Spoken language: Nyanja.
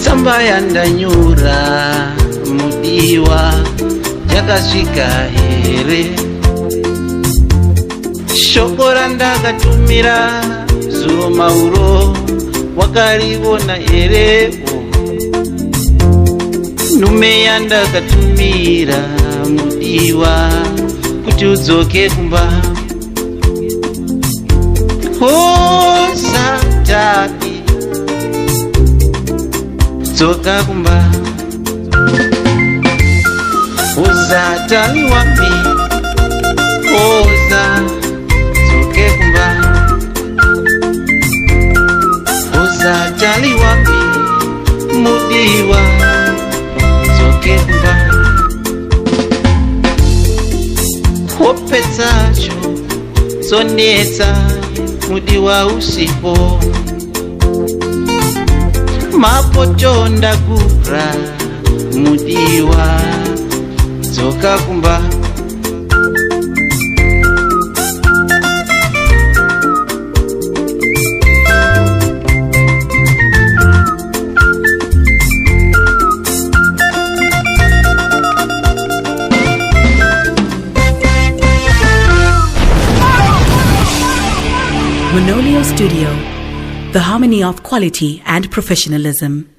Tsamba yandanyura mudiwa yakasvika here, shoko randakatumira zuro mauro wakariona here, nhume yandakatumira mudiwa kuti udzoke kumba. Osatani dzoka kumba, uzatani wami, oza dzoke kumba, uzatani wami, mudiwa dzoke kumba. Hope dzacho dzonetsa, mudiwa usipo, mapoto ndakura, mudiwa dzoka kumba. MonoCast Studio, the harmony of quality and professionalism.